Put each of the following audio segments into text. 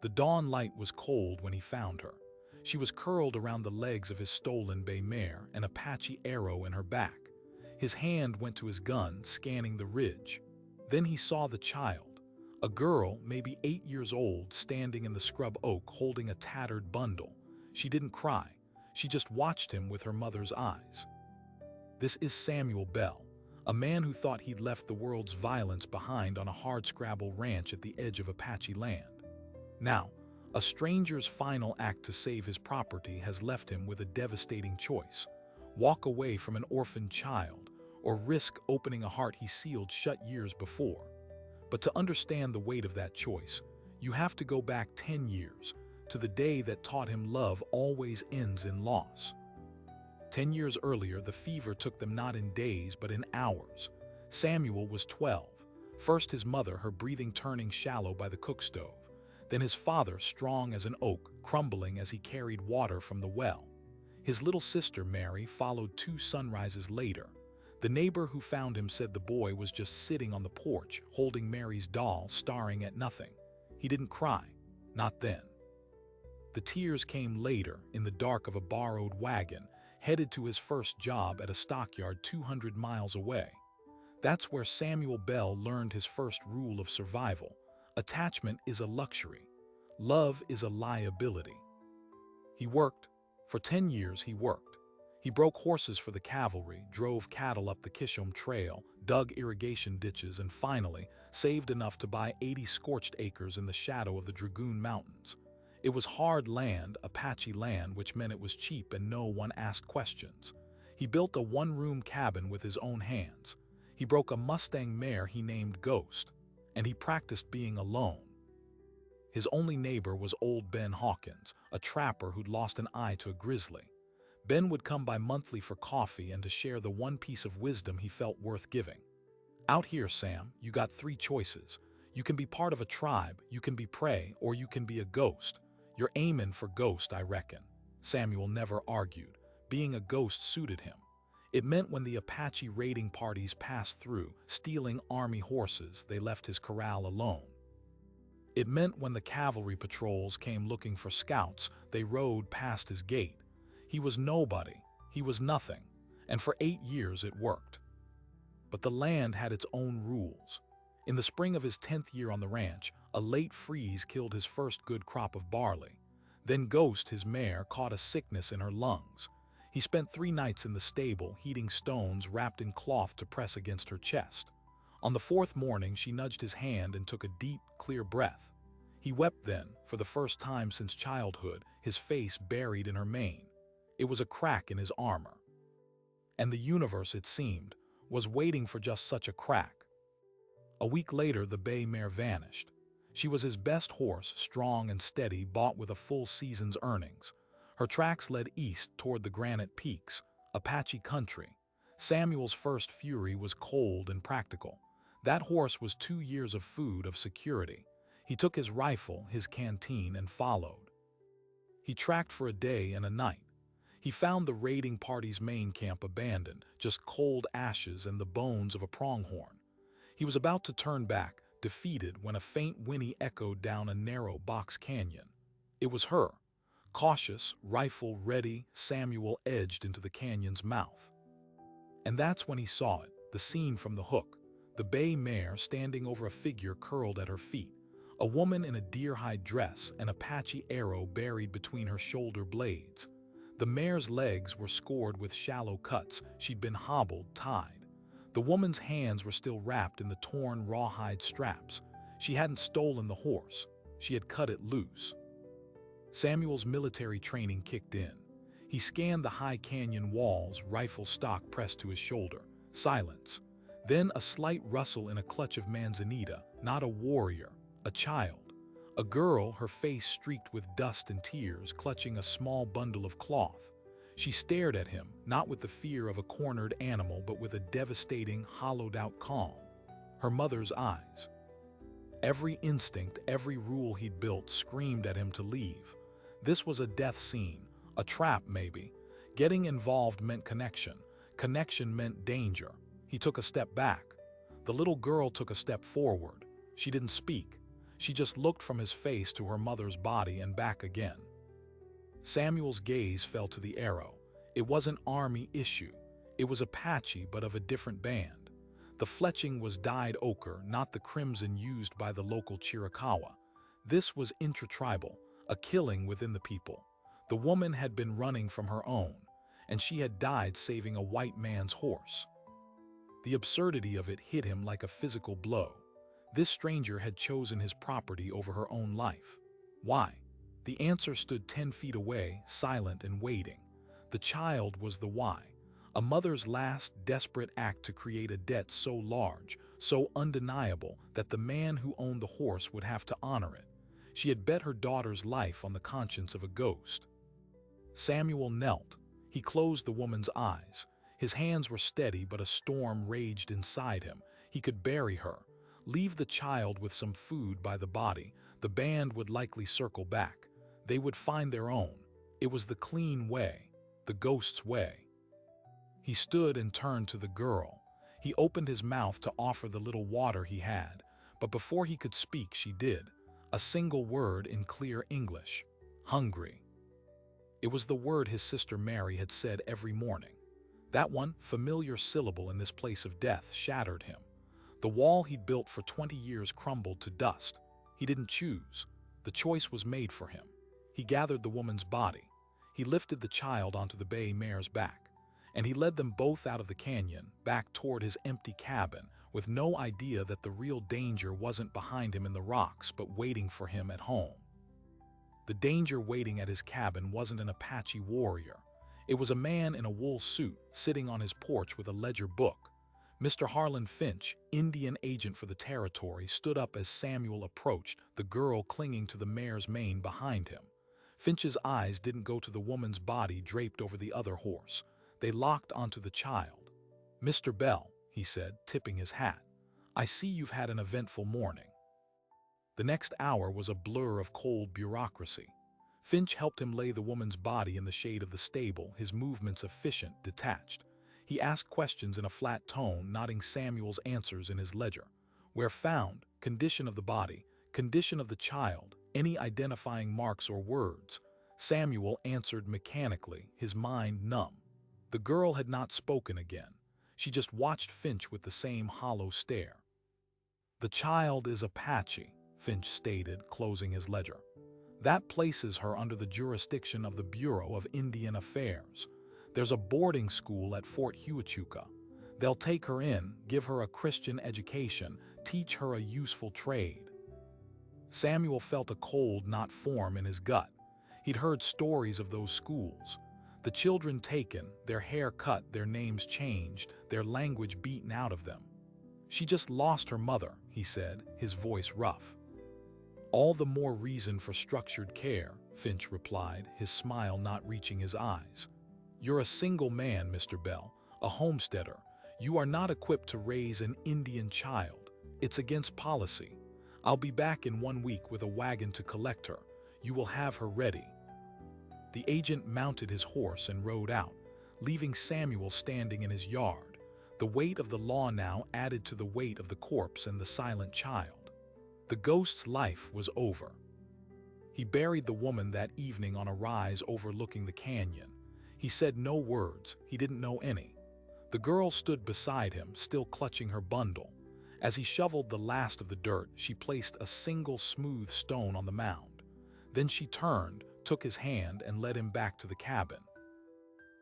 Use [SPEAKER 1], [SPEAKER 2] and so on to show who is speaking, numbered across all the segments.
[SPEAKER 1] The dawn light was cold when he found her. She was curled around the legs of his stolen bay mare, an Apache arrow in her back. His hand went to his gun, scanning the ridge. Then he saw the child, a girl, maybe 8 years old, standing in the scrub oak holding a tattered bundle. She didn't cry. She just watched him with her mother's eyes. This is Samuel Bell, a man who thought he'd left the world's violence behind on a hardscrabble ranch at the edge of Apache land. Now, a stranger's final act to save his property has left him with a devastating choice: walk away from an orphaned child, or risk opening a heart he sealed shut years before. But to understand the weight of that choice, you have to go back 10 years, to the day that taught him love always ends in loss. 10 years earlier, the fever took them not in days but in hours. Samuel was 12. First his mother, her breathing turning shallow by the cook stove. Then his father, strong as an oak, crumbling as he carried water from the well. His little sister, Mary, followed 2 sunrises later. The neighbor who found him said the boy was just sitting on the porch, holding Mary's doll, staring at nothing. He didn't cry. Not then. The tears came later, in the dark of a borrowed wagon, headed to his first job at a stockyard 200 miles away. That's where Samuel Bell learned his first rule of survival. Attachment is a luxury. Love is a liability. He worked. For 10 years he worked. He broke horses for the cavalry, drove cattle up the Kishom Trail, dug irrigation ditches, and finally saved enough to buy 80 scorched acres in the shadow of the Dragoon Mountains. It was hard land, Apache land, which meant it was cheap and no one asked questions. He built a one-room cabin with his own hands. He broke a Mustang mare he named Ghost, and he practiced being alone. His only neighbor was old Ben Hawkins, a trapper who'd lost an eye to a grizzly. Ben would come by monthly for coffee and to share the one piece of wisdom he felt worth giving. Out here, Sam, you got 3 choices. You can be part of a tribe, you can be prey, or you can be a ghost. You're aiming for ghost, I reckon. Samuel never argued. Being a ghost suited him. It meant when the Apache raiding parties passed through, stealing army horses, they left his corral alone. It meant when the cavalry patrols came looking for scouts, they rode past his gate. He was nobody, he was nothing, and for 8 years it worked. But the land had its own rules. In the spring of his 10th year on the ranch, a late freeze killed his first good crop of barley. Then Ghost, his mare, caught a sickness in her lungs. He spent 3 nights in the stable, heating stones wrapped in cloth to press against her chest. On the 4th morning, she nudged his hand and took a deep, clear breath. He wept then, for the first time since childhood, his face buried in her mane. It was a crack in his armor. And the universe, it seemed, was waiting for just such a crack. A week later, the bay mare vanished. She was his best horse, strong and steady, bought with a full season's earnings. Her tracks led east toward the granite peaks, Apache country. Samuel's first fury was cold and practical. That horse was 2 years of food, of security. He took his rifle, his canteen, and followed. He tracked for a day and a night. He found the raiding party's main camp abandoned, just cold ashes and the bones of a pronghorn. He was about to turn back, defeated, when a faint whinny echoed down a narrow box canyon. It was her. Cautious, rifle ready, Samuel edged into the canyon's mouth. And that's when he saw it, the scene from the hook. The bay mare standing over a figure curled at her feet. A woman in a deer-hide dress, an Apache arrow buried between her shoulder blades. The mare's legs were scored with shallow cuts. She'd been hobbled, tied. The woman's hands were still wrapped in the torn rawhide straps. She hadn't stolen the horse. She had cut it loose. Samuel's military training kicked in. He scanned the high canyon walls, rifle stock pressed to his shoulder. Silence. Then a slight rustle in a clutch of manzanita. Not a warrior, a child. A girl, her face streaked with dust and tears, clutching a small bundle of cloth. She stared at him, not with the fear of a cornered animal, but with a devastating, hollowed-out calm. Her mother's eyes. Every instinct, every rule he'd built screamed at him to leave. This was a death scene, a trap maybe. Getting involved meant connection. Connection meant danger. He took a step back. The little girl took a step forward. She didn't speak. She just looked from his face to her mother's body and back again. Samuel's gaze fell to the arrow. It wasn't army issue. It was Apache, but of a different band. The fletching was dyed ochre, not the crimson used by the local Chiricahua. This was intratribal, a killing within the people. The woman had been running from her own, and she had died saving a white man's horse. The absurdity of it hit him like a physical blow. This stranger had chosen his property over her own life. Why? The answer stood 10 feet away, silent and waiting. The child was the why. A mother's last desperate act to create a debt so large, so undeniable, that the man who owned the horse would have to honor it. She had bet her daughter's life on the conscience of a ghost. Samuel knelt. He closed the woman's eyes. His hands were steady, but a storm raged inside him. He could bury her. Leave the child with some food by the body. The band would likely circle back. They would find their own. It was the clean way, the ghost's way. He stood and turned to the girl. He opened his mouth to offer the little water he had, but before he could speak, she did. A single word in clear English: hungry. It was the word his sister Mary had said every morning. That one familiar syllable in this place of death shattered him. The wall he'd built for 20 years crumbled to dust. He didn't choose. The choice was made for him. He gathered the woman's body. He lifted the child onto the bay mare's back, and he led them both out of the canyon, back toward his empty cabin, with no idea that the real danger wasn't behind him in the rocks, but waiting for him at home. The danger waiting at his cabin wasn't an Apache warrior. It was a man in a wool suit, sitting on his porch with a ledger book. Mr. Harlan Finch, Indian agent for the territory, stood up as Samuel approached, the girl clinging to the mare's mane behind him. Finch's eyes didn't go to the woman's body draped over the other horse. They locked onto the child. "Mr. Bell," he said, tipping his hat, "I see you've had an eventful morning." The next hour was a blur of cold bureaucracy. Finch helped him lay the woman's body in the shade of the stable, his movements efficient, detached. He asked questions in a flat tone, nodding Samuel's answers in his ledger. Where found, condition of the body, condition of the child, any identifying marks or words. Samuel answered mechanically, his mind numb. The girl had not spoken again. She just watched Finch with the same hollow stare. "The child is Apache," Finch stated, closing his ledger. "That places her under the jurisdiction of the Bureau of Indian Affairs. There's a boarding school at Fort Huachuca. They'll take her in, give her a Christian education, teach her a useful trade." Samuel felt a cold knot form in his gut. He'd heard stories of those schools. The children taken, their hair cut, their names changed, their language beaten out of them. "She just lost her mother," he said, his voice rough. "All the more reason for structured care," Finch replied, his smile not reaching his eyes. "You're a single man, Mr. Bell, a homesteader. You are not equipped to raise an Indian child. It's against policy. I'll be back in 1 week with a wagon to collect her. You will have her ready." The agent mounted his horse and rode out, leaving Samuel standing in his yard. The weight of the law now added to the weight of the corpse and the silent child. The ghost's life was over. He buried the woman that evening on a rise overlooking the canyon. He said no words, he didn't know any. The girl stood beside him, still clutching her bundle. As he shoveled the last of the dirt, she placed a single smooth stone on the mound. Then she turned, took his hand, and led him back to the cabin.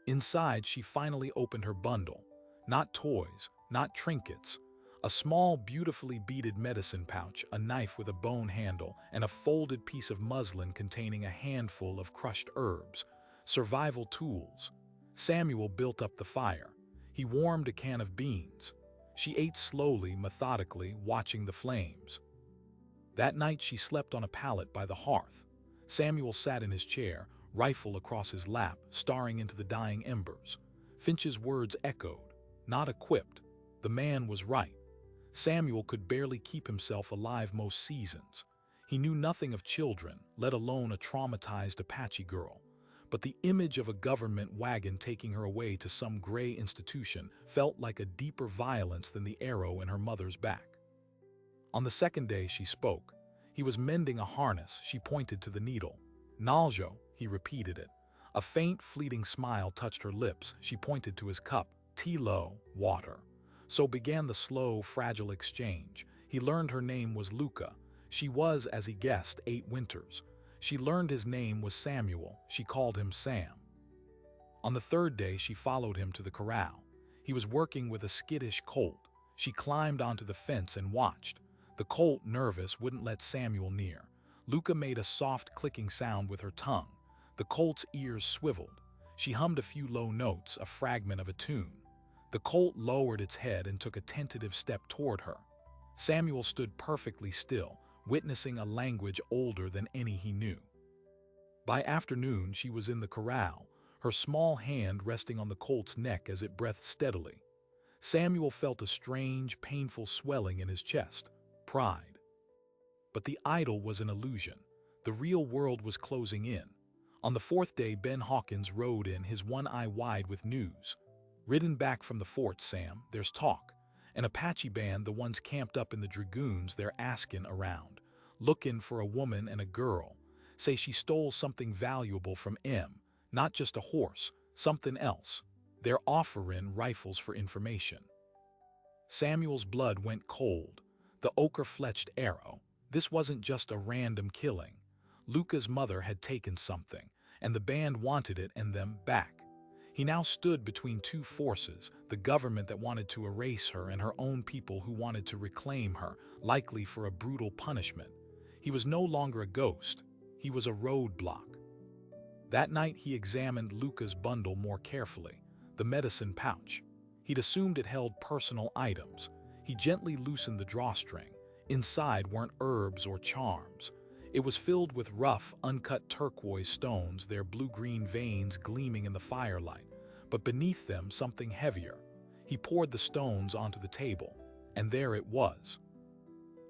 [SPEAKER 1] Inside, she finally opened her bundle. Not toys, not trinkets. A small, beautifully beaded medicine pouch, a knife with a bone handle, and a folded piece of muslin containing a handful of crushed herbs. Survival tools. Samuel built up the fire. He warmed a can of beans. She ate slowly, methodically, watching the flames. That night she slept on a pallet by the hearth. Samuel sat in his chair, rifle across his lap, staring into the dying embers. Finch's words echoed. Not equipped. The man was right. Samuel could barely keep himself alive most seasons. He knew nothing of children, let alone a traumatized Apache girl. But the image of a government wagon taking her away to some gray institution felt like a deeper violence than the arrow in her mother's back. On the second day she spoke. He was mending a harness. She pointed to the needle. Naljo, he repeated it. A faint, fleeting smile touched her lips. She pointed to his cup. Tilo, water. So began the slow, fragile exchange. He learned her name was Luca. She was, as he guessed, 8 winters. She learned his name was Samuel. She called him Sam. On the 3rd day, she followed him to the corral. He was working with a skittish colt. She climbed onto the fence and watched. The colt, nervous, wouldn't let Samuel near. Luca made a soft clicking sound with her tongue. The colt's ears swiveled. She hummed a few low notes, a fragment of a tune. The colt lowered its head and took a tentative step toward her. Samuel stood perfectly still, witnessing a language older than any he knew. By afternoon, she was in the corral, her small hand resting on the colt's neck as it breathed steadily. Samuel felt a strange, painful swelling in his chest. Pride. But the idol was an illusion. The real world was closing in. On the 4th day, Ben Hawkins rode in, his one eye wide with news. Ridden back from the fort, Sam, there's talk. An Apache band, the ones camped up in the dragoons, they're asking around. Looking for a woman and a girl. Say she stole something valuable from M. Not just a horse, something else. They're offering rifles for information. Samuel's blood went cold. The ochre-fletched arrow. This wasn't just a random killing. Luca's mother had taken something, and the band wanted it and them back. He now stood between 2 forces, the government that wanted to erase her and her own people who wanted to reclaim her, likely for a brutal punishment. He was no longer a ghost. He was a roadblock. That night he examined Luca's bundle more carefully, the medicine pouch. He'd assumed it held personal items. He gently loosened the drawstring. Inside weren't herbs or charms. It was filled with rough, uncut turquoise stones, their blue-green veins gleaming in the firelight, but beneath them something heavier. He poured the stones onto the table, and there it was.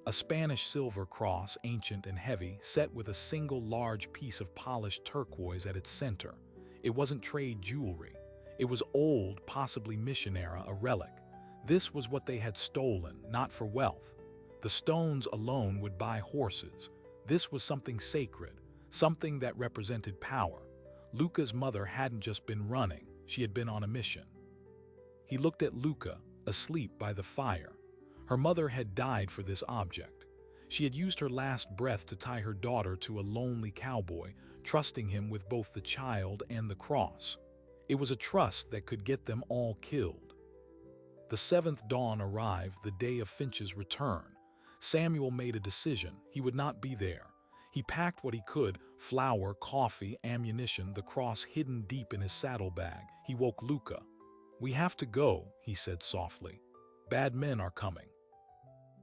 [SPEAKER 1] A Spanish silver cross, ancient and heavy, set with a single large piece of polished turquoise at its center. It wasn't trade jewelry. It was old, possibly mission era, a relic. This was what they had stolen, not for wealth. The stones alone would buy horses. This was something sacred, something that represented power. Luca's mother hadn't just been running, she had been on a mission. He looked at Luca, asleep by the fire. Her mother had died for this object. She had used her last breath to tie her daughter to a lonely cowboy, trusting him with both the child and the cross. It was a trust that could get them all killed. The 7th dawn arrived, the day of Finch's return. Samuel made a decision. He would not be there. He packed what he could: flour, coffee, ammunition, the cross hidden deep in his saddlebag. He woke Luca. "We have to go," he said softly. "Bad men are coming."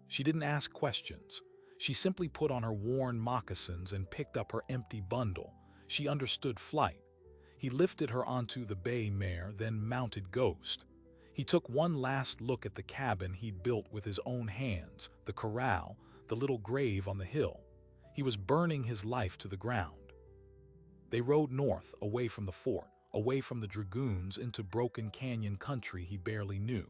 [SPEAKER 1] She didn't ask questions. She simply put on her worn moccasins and picked up her empty bundle. She understood flight. He lifted her onto the bay mare, then mounted Ghost. He took one last look at the cabin he'd built with his own hands, the corral, the little grave on the hill. He was burning his life to the ground. They rode north, away from the fort, away from the dragoons, into broken canyon country he barely knew.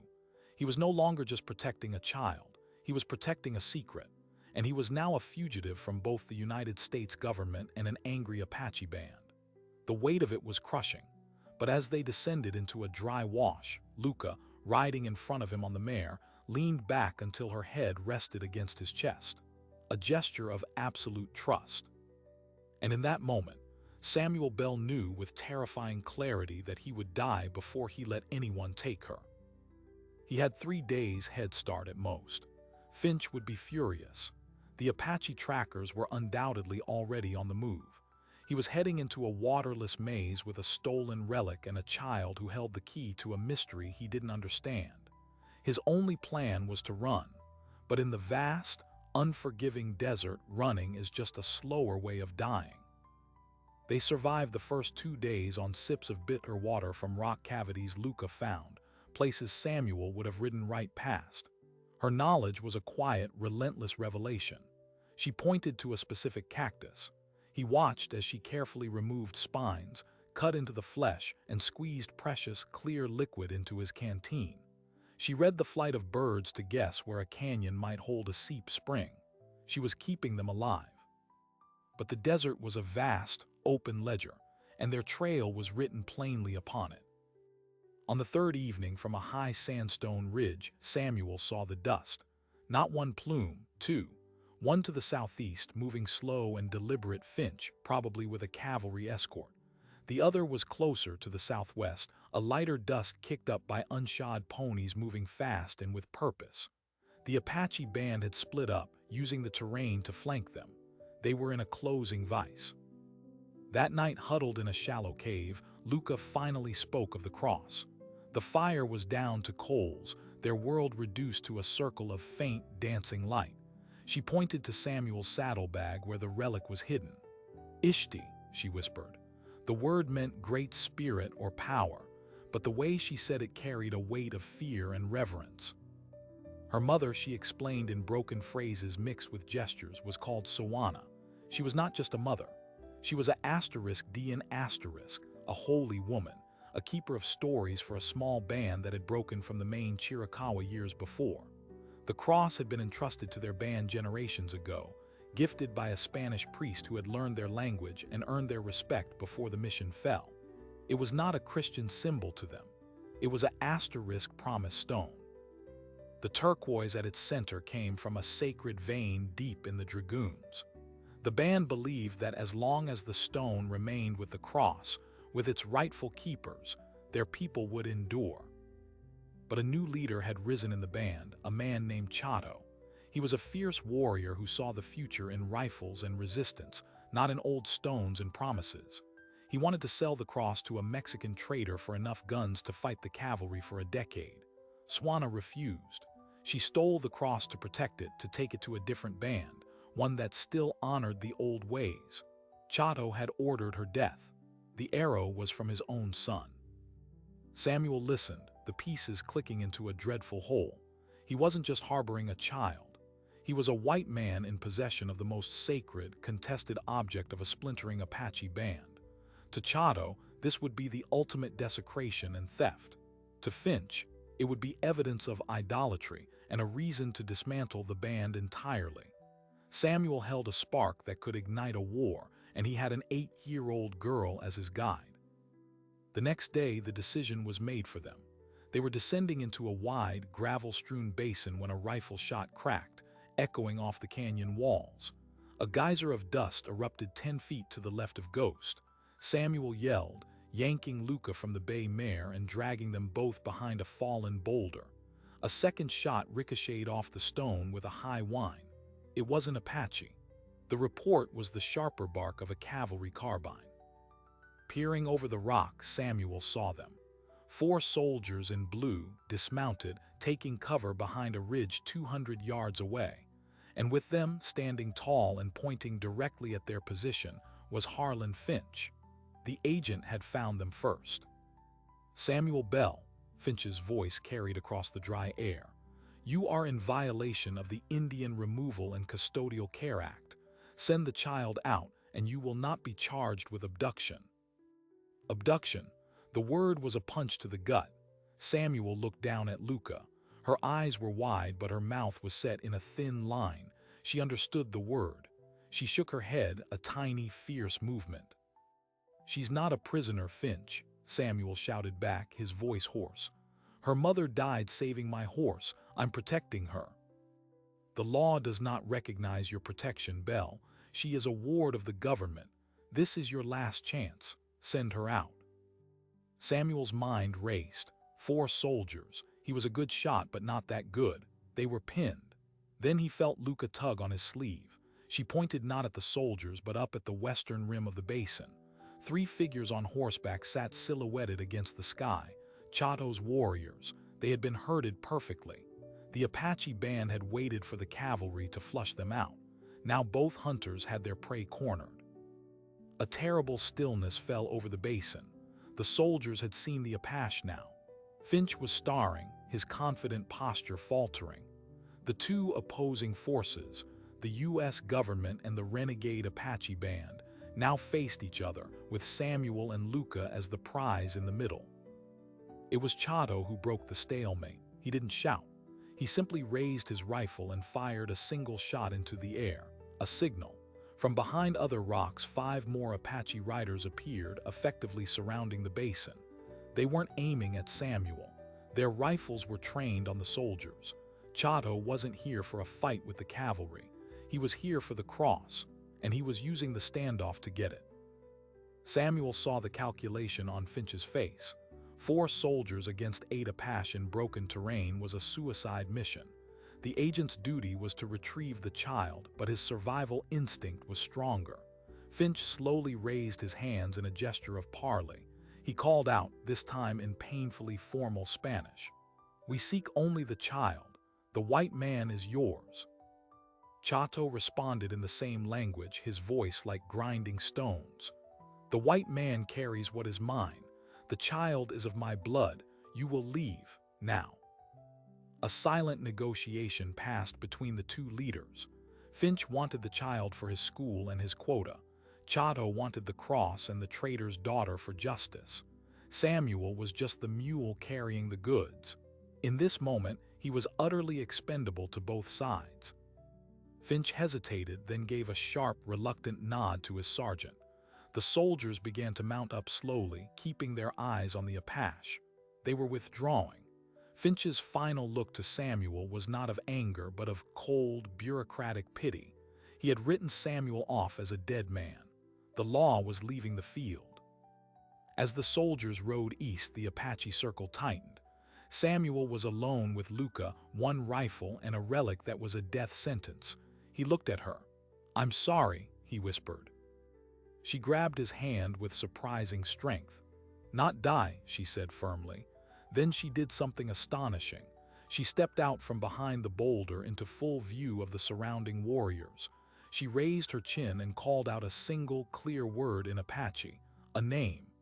[SPEAKER 1] He was no longer just protecting a child. He was protecting a secret. And he was now a fugitive from both the United States government and an angry Apache band. The weight of it was crushing. But as they descended into a dry wash, Luca, riding in front of him on the mare, leaned back until her head rested against his chest, a gesture of absolute trust. And in that moment, Samuel Bell knew with terrifying clarity that he would die before he let anyone take her. He had 3 days head start at most. Finch would be furious. The Apache trackers were undoubtedly already on the move. He was heading into a waterless maze with a stolen relic and a child who held the key to a mystery he didn't understand. His only plan was to run. But in the vast, unforgiving desert, running is just a slower way of dying. They survived the first 2 days on sips of bitter water from rock cavities Luca found, places Samuel would have ridden right past. Her knowledge was a quiet, relentless revelation. She pointed to a specific cactus. He watched as she carefully removed spines, cut into the flesh, and squeezed precious, clear liquid into his canteen. She read the flight of birds to guess where a canyon might hold a seep spring. She was keeping them alive. But the desert was a vast, open ledger, and their trail was written plainly upon it. On the third evening, from a high sandstone ridge, Samuel saw the dust. Not one plume, two. One to the southeast, moving slow and deliberate Finch, probably with a cavalry escort. The other was closer to the southwest, a lighter dust kicked up by unshod ponies moving fast and with purpose. The Apache band had split up, using the terrain to flank them. They were in a closing vice. That night, huddled in a shallow cave, Luca finally spoke of the cross. The fire was down to coals, their world reduced to a circle of faint, dancing light. She pointed to Samuel's saddlebag where the relic was hidden. Ishti, she whispered. The word meant great spirit or power, but the way she said it carried a weight of fear and reverence. Her mother, she explained in broken phrases mixed with gestures, was called Sawana. She was not just a mother. She was a holy woman, a keeper of stories for a small band that had broken from the main Chiricahua years before. The cross had been entrusted to their band generations ago, gifted by a Spanish priest who had learned their language and earned their respect before the mission fell. It was not a Christian symbol to them. It was an promise stone. The turquoise at its center came from a sacred vein deep in the dragoons. The band believed that as long as the stone remained with the cross, with its rightful keepers, their people would endure. But a new leader had risen in the band, a man named Chato. He was a fierce warrior who saw the future in rifles and resistance, not in old stones and promises. He wanted to sell the cross to a Mexican trader for enough guns to fight the cavalry for a decade. Swana refused. She stole the cross to protect it, to take it to a different band, one that still honored the old ways. Chato had ordered her death. The arrow was from his own son. Samuel listened, the pieces clicking into a dreadful whole. He wasn't just harboring a child. He was a white man in possession of the most sacred, contested object of a splintering Apache band. To Chato, this would be the ultimate desecration and theft. To Finch, it would be evidence of idolatry and a reason to dismantle the band entirely. Samuel held a spark that could ignite a war, and he had an 8-year-old girl as his guide. The next day, the decision was made for them. They were descending into a wide, gravel-strewn basin when a rifle shot cracked, echoing off the canyon walls. A geyser of dust erupted 10 feet to the left of Ghost. Samuel yelled, yanking Luca from the bay mare and dragging them both behind a fallen boulder. A second shot ricocheted off the stone with a high whine. It wasn't Apache. The report was the sharper bark of a cavalry carbine. Peering over the rock, Samuel saw them. 4 soldiers in blue, dismounted, taking cover behind a ridge 200 yards away. And with them, standing tall and pointing directly at their position, was Harlan Finch. The agent had found them first. Samuel Bell, Finch's voice carried across the dry air. You are in violation of the Indian Removal and Custodial Care Act. Send the child out, and you will not be charged with abduction. Abduction. The word was a punch to the gut. Samuel looked down at Luca. Her eyes were wide, but her mouth was set in a thin line. She understood the word. She shook her head, a tiny, fierce movement. She's not a prisoner, Finch, Samuel shouted back, his voice hoarse. Her mother died saving my horse. I'm protecting her. The law does not recognize your protection, Bell. She is a ward of the government. This is your last chance. Send her out. Samuel's mind raced. 4 soldiers. He was a good shot, but not that good. They were pinned. Then he felt Luca tug on his sleeve. She pointed not at the soldiers, but up at the western rim of the basin. 3 figures on horseback sat silhouetted against the sky. Chato's warriors. They had been herded perfectly. The Apache band had waited for the cavalry to flush them out. Now both hunters had their prey cornered. A terrible stillness fell over the basin. The soldiers had seen the Apache now. Finch was staring, his confident posture faltering. The 2 opposing forces, the U.S. government and the renegade Apache band, now faced each other, with Samuel and Luca as the prize in the middle. It was Chato who broke the stalemate. He didn't shout. He simply raised his rifle and fired a single shot into the air, a signal. From behind other rocks, 5 more Apache riders appeared, effectively surrounding the basin. They weren't aiming at Samuel. Their rifles were trained on the soldiers. Chato wasn't here for a fight with the cavalry. He was here for the cross, and he was using the standoff to get it. Samuel saw the calculation on Finch's face. 4 soldiers against 8 Apache in broken terrain was a suicide mission. The agent's duty was to retrieve the child, but his survival instinct was stronger. Finch slowly raised his hands in a gesture of parley. He called out, this time in painfully formal Spanish. "We seek only the child. The white man is yours." Chato responded in the same language, his voice like grinding stones. "The white man carries what is mine. The child is of my blood. You will leave, now." A silent negotiation passed between the 2 leaders. Finch wanted the child for his school and his quota. Chato wanted the cross and the trader's daughter for justice. Samuel was just the mule carrying the goods. In this moment, he was utterly expendable to both sides. Finch hesitated, then gave a sharp, reluctant nod to his sergeant. The soldiers began to mount up slowly, keeping their eyes on the Apache. They were withdrawing. Finch's final look to Samuel was not of anger, but of cold, bureaucratic pity. He had written Samuel off as a dead man. The law was leaving the field. As the soldiers rode east, the Apache circle tightened. Samuel was alone with Luca, 1 rifle and a relic that was a death sentence. He looked at her. "I'm sorry," he whispered. She grabbed his hand with surprising strength. "Not die," she said firmly. Then she did something astonishing. She stepped out from behind the boulder into full view of the surrounding warriors. She raised her chin and called out a single, clear word in Apache, a name: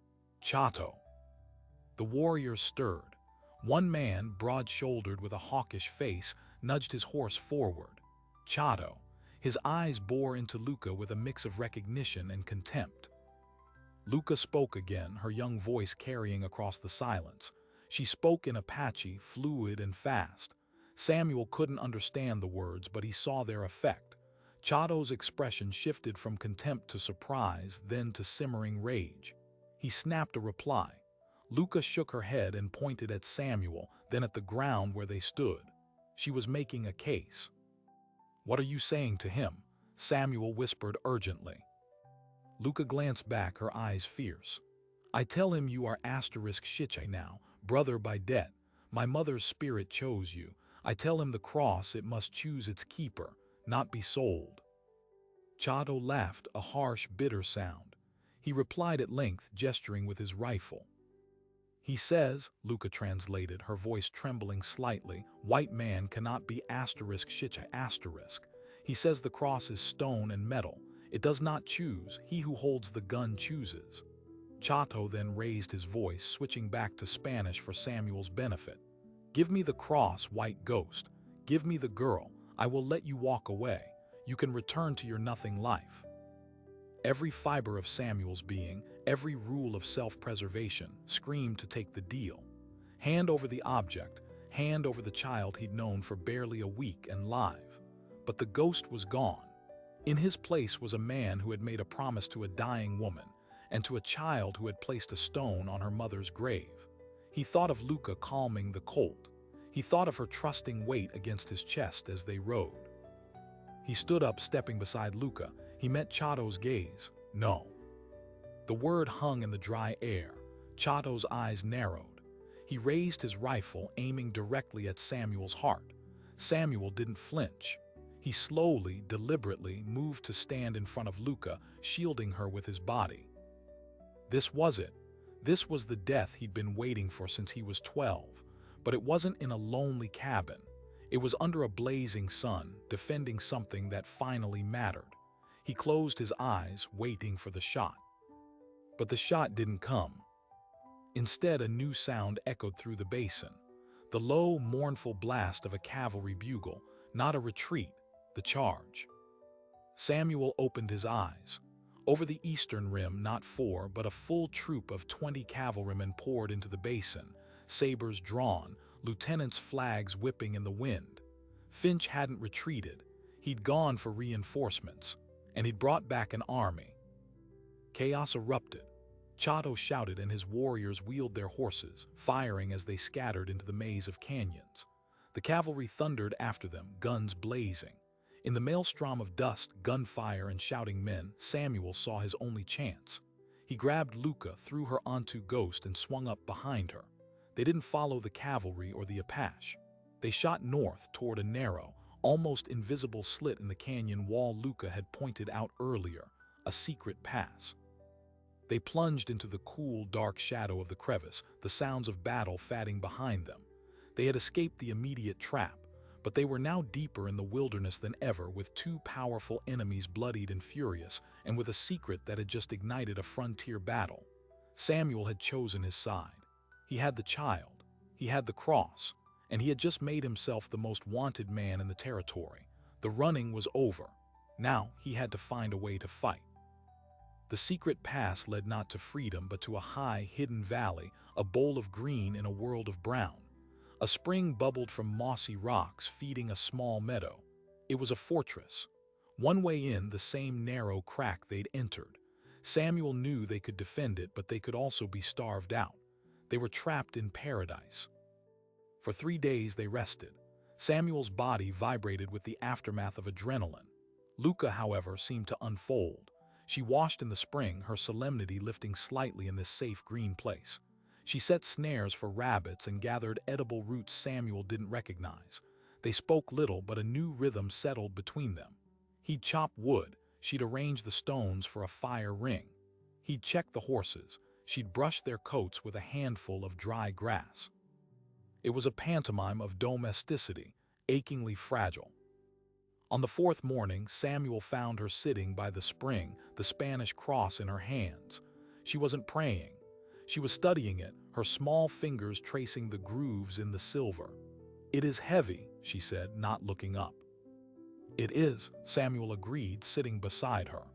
[SPEAKER 1] Chato. The warriors stirred. 1 man, broad-shouldered with a hawkish face, nudged his horse forward. Chato. His eyes bore into Luca with a mix of recognition and contempt. Luca spoke again, her young voice carrying across the silence. She spoke in Apache, fluid and fast. Samuel couldn't understand the words, but he saw their effect. Chato's expression shifted from contempt to surprise, then to simmering rage. He snapped a reply. Luca shook her head and pointed at Samuel, then at the ground where they stood. She was making a case. "What are you saying to him?" Samuel whispered urgently. Luca glanced back, her eyes fierce. "I tell him you are *Shiche now, brother by debt. My mother's spirit chose you. I tell him the cross, it must choose its keeper, not be sold." Chato laughed, a harsh, bitter sound. He replied at length, gesturing with his rifle. "He says," Luca translated, her voice trembling slightly, "white man cannot be *Shiche*. He says the cross is stone and metal. It does not choose. He who holds the gun chooses." Chato then raised his voice, switching back to Spanish for Samuel's benefit. "Give me the cross, white ghost. Give me the girl. I will let you walk away. You can return to your nothing life." Every fiber of Samuel's being, every rule of self-preservation, screamed to take the deal. Hand over the object, hand over the child he'd known for barely a week and live. But the ghost was gone. In his place was a man who had made a promise to a dying woman, and to a child who had placed a stone on her mother's grave. He thought of Luca calming the colt. He thought of her trusting weight against his chest as they rode. He stood up, stepping beside Luca. He met Chato's gaze. "No." The word hung in the dry air. Chato's eyes narrowed. He raised his rifle, aiming directly at Samuel's heart. Samuel didn't flinch. He slowly, deliberately moved to stand in front of Luca, shielding her with his body. This was it. This was the death he'd been waiting for since he was 12. But it wasn't in a lonely cabin. It was under a blazing sun, defending something that finally mattered. He closed his eyes, waiting for the shot. But the shot didn't come. Instead, a new sound echoed through the basin. The low, mournful blast of a cavalry bugle, not a retreat, the charge. Samuel opened his eyes. Over the eastern rim, not 4, but a full troop of 20 cavalrymen poured into the basin, sabers drawn, lieutenants' flags whipping in the wind. Finch hadn't retreated. He'd gone for reinforcements, and he'd brought back an army. Chaos erupted. Chato shouted and his warriors wheeled their horses, firing as they scattered into the maze of canyons. The cavalry thundered after them, guns blazing. In the maelstrom of dust, gunfire, and shouting men, Samuel saw his only chance. He grabbed Luca, threw her onto Ghost, and swung up behind her. They didn't follow the cavalry or the Apache. They shot north toward a narrow, almost invisible slit in the canyon wall Luca had pointed out earlier, a secret pass. They plunged into the cool, dark shadow of the crevice, the sounds of battle fading behind them. They had escaped the immediate trap, but they were now deeper in the wilderness than ever, with two powerful enemies bloodied and furious, and with a secret that had just ignited a frontier battle. Samuel had chosen his side. He had the child, he had the cross, and he had just made himself the most wanted man in the territory. The running was over. Now he had to find a way to fight. The secret pass led not to freedom but to a high, hidden valley, a bowl of green in a world of brown. A spring bubbled from mossy rocks, feeding a small meadow. It was a fortress. One way in, the same narrow crack they'd entered. Samuel knew they could defend it, but they could also be starved out. They were trapped in paradise. For 3 days they rested. Samuel's body vibrated with the aftermath of adrenaline. Luca, however, seemed to unfold. She washed in the spring, her solemnity lifting slightly in this safe green place. She set snares for rabbits and gathered edible roots Samuel didn't recognize. They spoke little, but a new rhythm settled between them. He'd chop wood, she'd arrange the stones for a fire ring. He'd check the horses, she'd brush their coats with a handful of dry grass. It was a pantomime of domesticity, achingly fragile. On the 4th morning, Samuel found her sitting by the spring, the Spanish cross in her hands. She wasn't praying. She was studying it, her small fingers tracing the grooves in the silver. "It is heavy," she said, not looking up. "It is," Samuel agreed, sitting beside her.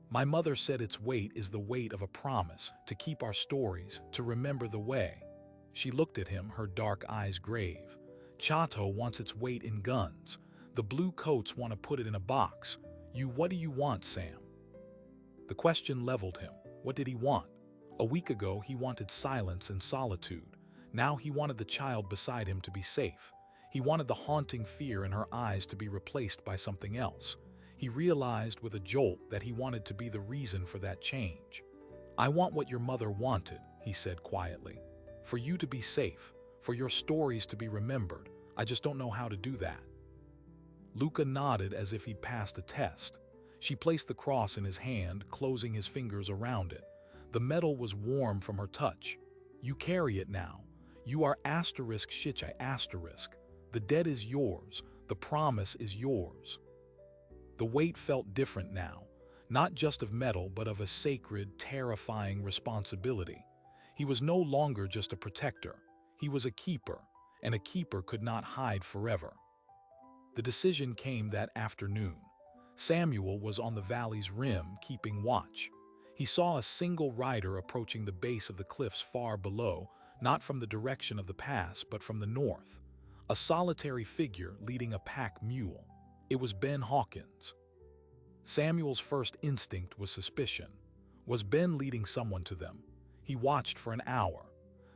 [SPEAKER 1] "My mother said its weight is the weight of a promise, to keep our stories, to remember the way." She looked at him, her dark eyes grave. "Chato wants its weight in guns. The blue coats want to put it in a box. What do you want, Sam?" The question leveled him. What did he want? A week ago, he wanted silence and solitude. Now he wanted the child beside him to be safe. He wanted the haunting fear in her eyes to be replaced by something else. He realized with a jolt that he wanted to be the reason for that change. "I want what your mother wanted," he said quietly. "For you to be safe, for your stories to be remembered. I just don't know how to do that." Luca nodded as if he'd passed a test. She placed the cross in his hand, closing his fingers around it. The metal was warm from her touch. "You carry it now. You are ***. The dead is yours. The promise is yours." The weight felt different now, not just of metal, but of a sacred, terrifying responsibility. He was no longer just a protector. He was a keeper, and a keeper could not hide forever. The decision came that afternoon. Samuel was on the valley's rim, keeping watch. He saw a single rider approaching the base of the cliffs far below, not from the direction of the pass, but from the north. A solitary figure leading a pack mule. It was Ben Hawkins. Samuel's first instinct was suspicion. Was Ben leading someone to them? He watched for an hour.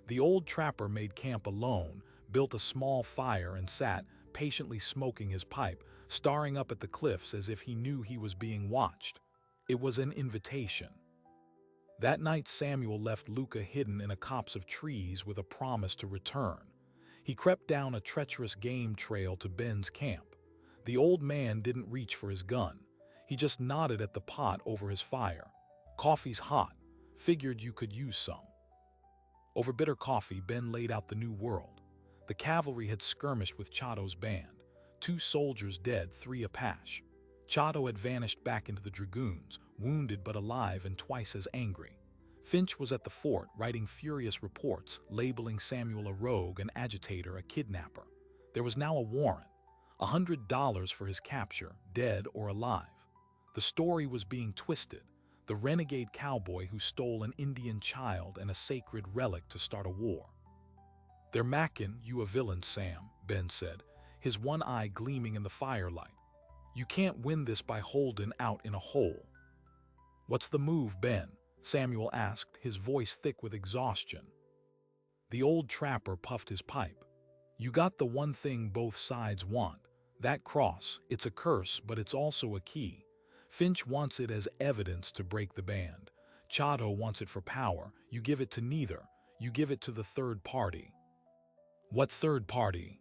[SPEAKER 1] The old trapper made camp alone, built a small fire, and sat, patiently smoking his pipe, staring up at the cliffs as if he knew he was being watched. It was an invitation. That night, Samuel left Luca hidden in a copse of trees with a promise to return. He crept down a treacherous game trail to Ben's camp. The old man didn't reach for his gun. He just nodded at the pot over his fire. "Coffee's hot. Figured you could use some." Over bitter coffee, Ben laid out the new world. The cavalry had skirmished with Chato's band. 2 soldiers dead, 3 Apache. Chato had vanished back into the dragoons, wounded but alive and twice as angry. Finch was at the fort, writing furious reports, labeling Samuel a rogue, an agitator, a kidnapper. There was now a warrant. $100 for his capture, dead or alive. The story was being twisted. The renegade cowboy who stole an Indian child and a sacred relic to start a war. "They're mackin' you a villain, Sam," Ben said, his one eye gleaming in the firelight. "You can't win this by holding out in a hole." "What's the move, Ben?" Samuel asked, his voice thick with exhaustion. The old trapper puffed his pipe. "You got the one thing both sides want. That cross, it's a curse, but it's also a key. Finch wants it as evidence to break the band. Chato wants it for power. You give it to neither. You give it to the third party." "What third party?"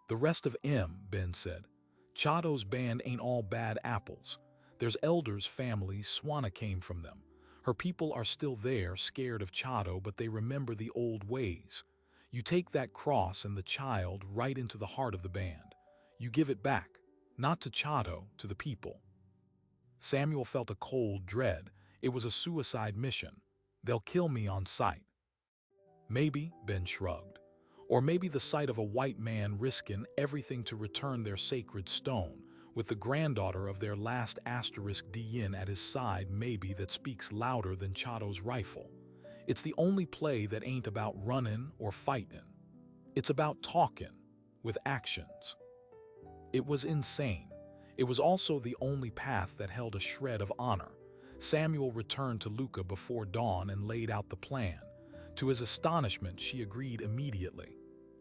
[SPEAKER 1] "The rest of 'em," Ben said. "Chato's band ain't all bad apples. There's elders' families, Swana came from them. Her people are still there, scared of Chato, but they remember the old ways. You take that cross and the child right into the heart of the band. You give it back, not to Chato, to the people." Samuel felt a cold dread. It was a suicide mission. "They'll kill me on sight." "Maybe," Ben shrugged. "Or maybe the sight of a white man risking everything to return their sacred stone, with the granddaughter of their last *Din at his side, maybe that speaks louder than Chato's rifle. It's the only play that ain't about running or fighting. It's about talking, with actions." It was insane. It was also the only path that held a shred of honor. Samuel returned to Luca before dawn and laid out the plan. To his astonishment, she agreed immediately.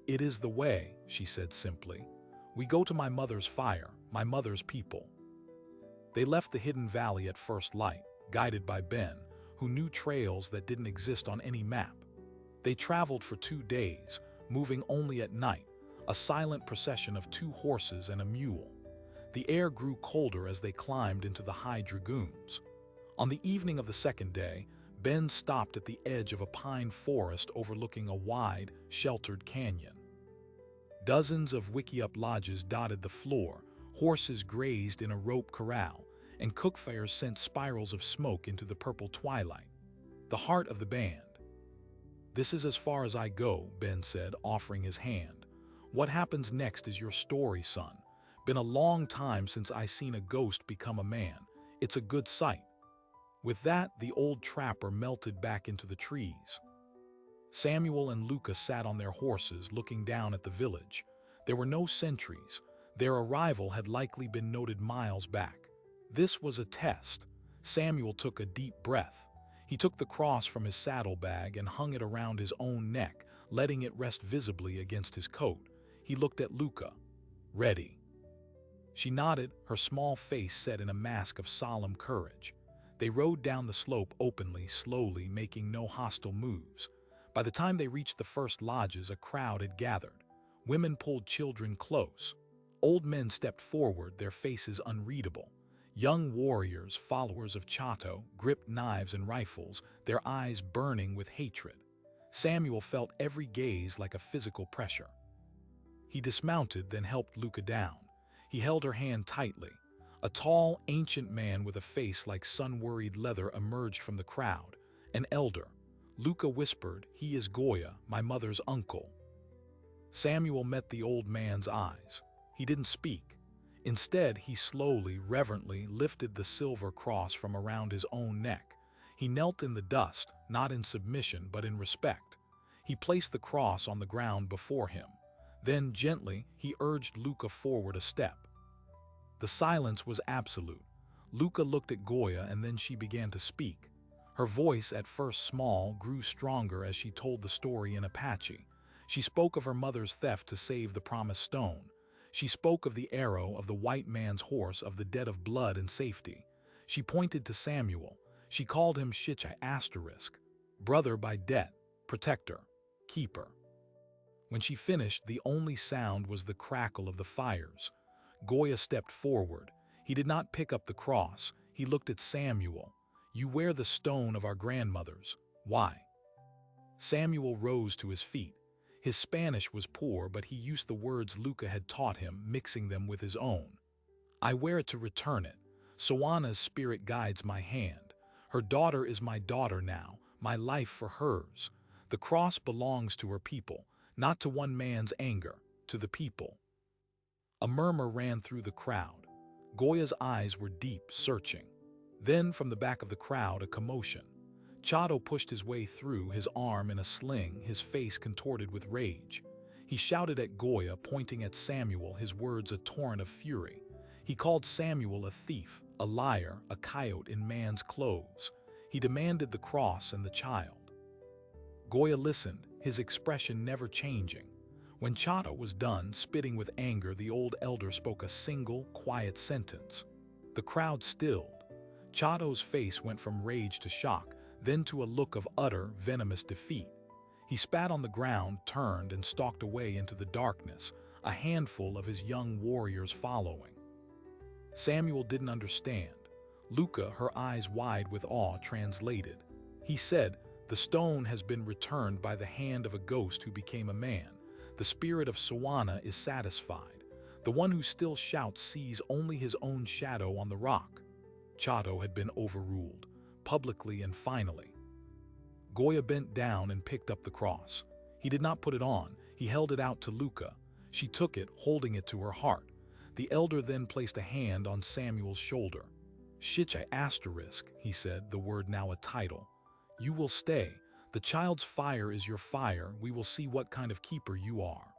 [SPEAKER 1] "It is the way," she said simply. "We go to my mother's fire, my mother's people." They left the hidden valley at first light, guided by Ben, who knew trails that didn't exist on any map. They traveled for 2 days, moving only at night, a silent procession of 2 horses and a mule. The air grew colder as they climbed into the high dragoons. On the evening of the second day, Ben stopped at the edge of a pine forest overlooking a wide, sheltered canyon. Dozens of wickiup lodges dotted the floor, horses grazed in a rope corral, and cookfires sent spirals of smoke into the purple twilight. The heart of the band. "This is as far as I go," Ben said, offering his hand. "What happens next is your story, son. Been a long time since I seen a ghost become a man. It's a good sight." With that, the old trapper melted back into the trees. Samuel and Luca sat on their horses, looking down at the village. There were no sentries. Their arrival had likely been noted miles back. This was a test. Samuel took a deep breath. He took the cross from his saddlebag and hung it around his own neck, letting it rest visibly against his coat. He looked at Luca. "Ready?" She nodded, her small face set in a mask of solemn courage. They rode down the slope openly, slowly, making no hostile moves. By the time they reached the first lodges, a crowd had gathered. Women pulled children close. Old men stepped forward, their faces unreadable. Young warriors, followers of Chato, gripped knives and rifles, their eyes burning with hatred. Samuel felt every gaze like a physical pressure. He dismounted, then helped Luca down. He held her hand tightly. A tall, ancient man with a face like sun-worried leather emerged from the crowd. An elder. Luca whispered, "He is Goya, my mother's uncle." Samuel met the old man's eyes. He didn't speak. Instead, he slowly, reverently lifted the silver cross from around his own neck. He knelt in the dust, not in submission, but in respect. He placed the cross on the ground before him. Then, gently, he urged Luca forward a step. The silence was absolute. Luca looked at Goya, and then she began to speak. Her voice, at first small, grew stronger as she told the story in Apache. She spoke of her mother's theft to save the promised stone. She spoke of the arrow, of the white man's horse, of the debt of blood and safety. She pointed to Samuel. She called him Shichai *, brother by debt, protector, keeper. When she finished, the only sound was the crackle of the fires. Goya stepped forward. He did not pick up the cross. He looked at Samuel. "You wear the stone of our grandmothers. Why?" Samuel rose to his feet. His Spanish was poor, but he used the words Luca had taught him, mixing them with his own. "I wear it to return it. Sawana's spirit guides my hand. Her daughter is my daughter now, my life for hers. The cross belongs to her people, not to one man's anger, to the people." A murmur ran through the crowd. Goya's eyes were deep, searching. Then, from the back of the crowd, a commotion. Chado pushed his way through, his arm in a sling, his face contorted with rage. He shouted at Goya, pointing at Samuel, his words a torrent of fury. He called Samuel a thief, a liar, a coyote in man's clothes. He demanded the cross and the child. Goya listened, his expression never changing. When Chado was done, spitting with anger, the old elder spoke a single, quiet sentence. The crowd stilled. Chado's face went from rage to shock, then to a look of utter, venomous defeat. He spat on the ground, turned, and stalked away into the darkness, a handful of his young warriors following. Samuel didn't understand. Luca, her eyes wide with awe, translated. He said, "The stone has been returned by the hand of a ghost who became a man. The spirit of Sawana is satisfied. The one who still shouts sees only his own shadow on the rock." Chado had been overruled, publicly and finally. Goya bent down and picked up the cross. He did not put it on, he held it out to Luca. She took it, holding it to her heart. The elder then placed a hand on Samuel's shoulder. "Shiche asterisk," he said, the word now a title. "You will stay. The child's fire is your fire. We will see what kind of keeper you are."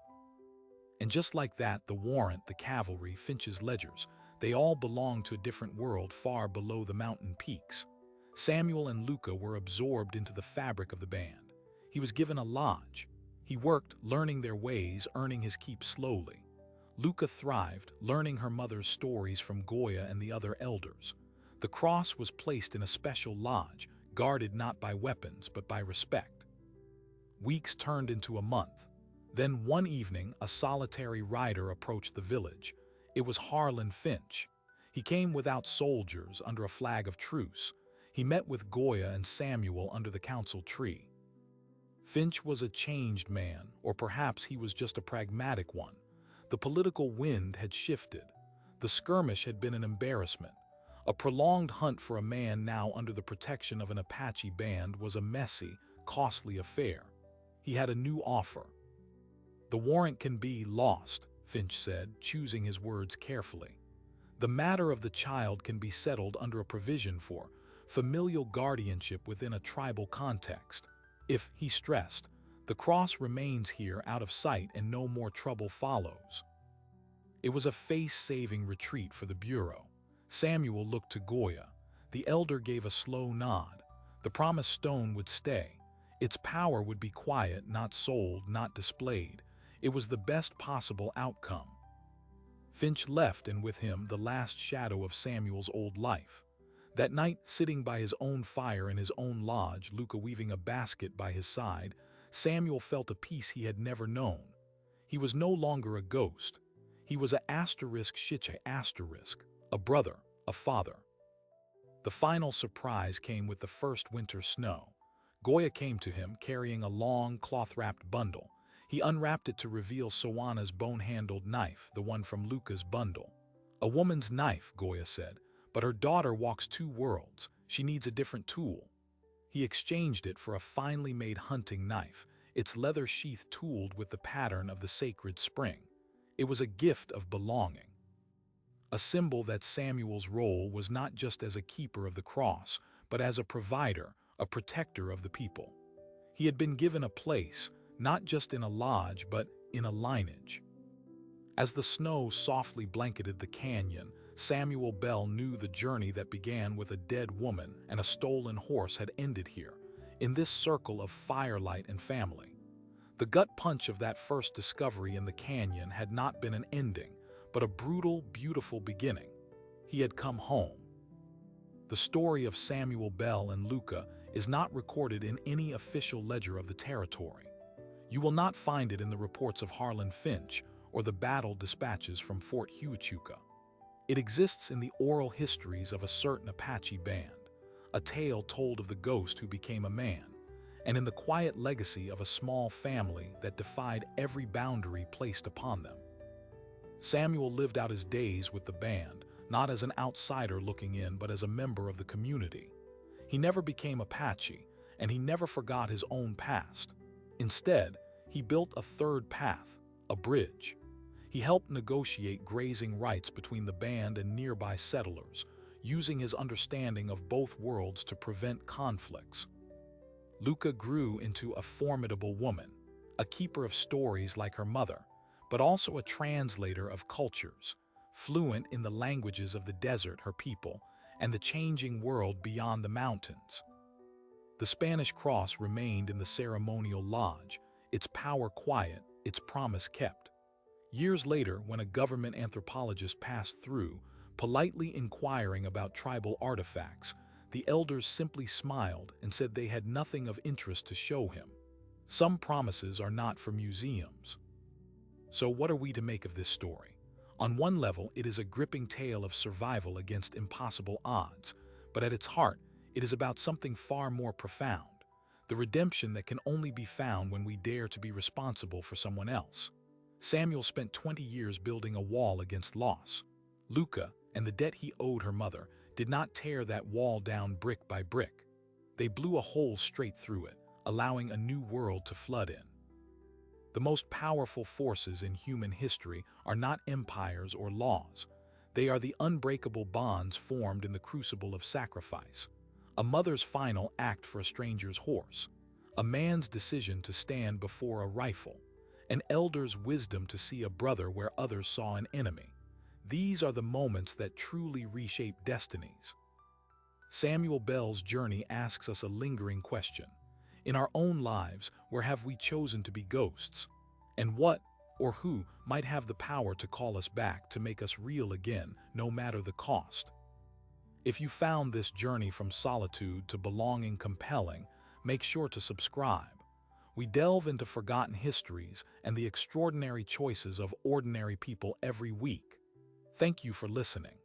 [SPEAKER 1] And just like that, the warrant, the cavalry, Finch's ledgers, they all belonged to a different world far below the mountain peaks. Samuel and Luca were absorbed into the fabric of the band. He was given a lodge. He worked, learning their ways, earning his keep slowly. Luca thrived, learning her mother's stories from Goya and the other elders. The cross was placed in a special lodge, guarded not by weapons but by respect. Weeks turned into a month. Then one evening, a solitary rider approached the village. It was Harlan Finch. He came without soldiers, under a flag of truce. He met with Goya and Samuel under the council tree. Finch was a changed man, or perhaps he was just a pragmatic one. The political wind had shifted. The skirmish had been an embarrassment. A prolonged hunt for a man now under the protection of an Apache band was a messy, costly affair. He had a new offer. "The warrant can be lost," Finch said, choosing his words carefully. "The matter of the child can be settled under a provision for familial guardianship within a tribal context. If," he stressed, "the cross remains here out of sight and no more trouble follows." It was a face-saving retreat for the Bureau. Samuel looked to Goya. The elder gave a slow nod. The promised stone would stay. Its power would be quiet, not sold, not displayed. It was the best possible outcome. Finch left, and with him the last shadow of Samuel's old life. That night, sitting by his own fire in his own lodge, Luca weaving a basket by his side, Samuel felt a peace he had never known. He was no longer a ghost. He was a asterisk shiche asterisk, a brother, a father. The final surprise came with the first winter snow. Goya came to him, carrying a long, cloth-wrapped bundle. He unwrapped it to reveal Sawana's bone-handled knife, the one from Luca's bundle. "A woman's knife," Goya said, "but her daughter walks two worlds. She needs a different tool." He exchanged it for a finely made hunting knife, its leather sheath tooled with the pattern of the sacred spring. It was a gift of belonging. A symbol that Samuel's role was not just as a keeper of the cross, but as a provider, a protector of the people. He had been given a place, not just in a lodge, but in a lineage. As the snow softly blanketed the canyon, Samuel Bell knew the journey that began with a dead woman and a stolen horse had ended here, in this circle of firelight and family. The gut punch of that first discovery in the canyon had not been an ending, but a brutal, beautiful beginning. He had come home. The story of Samuel Bell and Luca is not recorded in any official ledger of the territory. You will not find it in the reports of Harlan Finch or the battle dispatches from Fort Huachuca. It exists in the oral histories of a certain Apache band, a tale told of the ghost who became a man, and in the quiet legacy of a small family that defied every boundary placed upon them. Samuel lived out his days with the band, not as an outsider looking in, but as a member of the community. He never became Apache, and he never forgot his own past. Instead, he built a third path, a bridge. He helped negotiate grazing rights between the band and nearby settlers, using his understanding of both worlds to prevent conflicts. Luca grew into a formidable woman, a keeper of stories like her mother, but also a translator of cultures, fluent in the languages of the desert, her people, and the changing world beyond the mountains. The Spanish cross remained in the ceremonial lodge, its power quiet, its promise kept. Years later, when a government anthropologist passed through, politely inquiring about tribal artifacts, the elders simply smiled and said they had nothing of interest to show him. Some promises are not for museums. So what are we to make of this story? On one level, it is a gripping tale of survival against impossible odds, but at its heart, it is about something far more profound, the redemption that can only be found when we dare to be responsible for someone else. Samuel spent 20 years building a wall against loss. Luca, and the debt he owed her mother, did not tear that wall down brick by brick. They blew a hole straight through it, allowing a new world to flood in. The most powerful forces in human history are not empires or laws. They are the unbreakable bonds formed in the crucible of sacrifice. A mother's final act for a stranger's horse, a man's decision to stand before a rifle, an elder's wisdom to see a brother where others saw an enemy. These are the moments that truly reshape destinies. Samuel Bell's journey asks us a lingering question. In our own lives, where have we chosen to be ghosts? And what or who might have the power to call us back, to make us real again, no matter the cost? If you found this journey from solitude to belonging compelling, make sure to subscribe. We delve into forgotten histories and the extraordinary choices of ordinary people every week. Thank you for listening.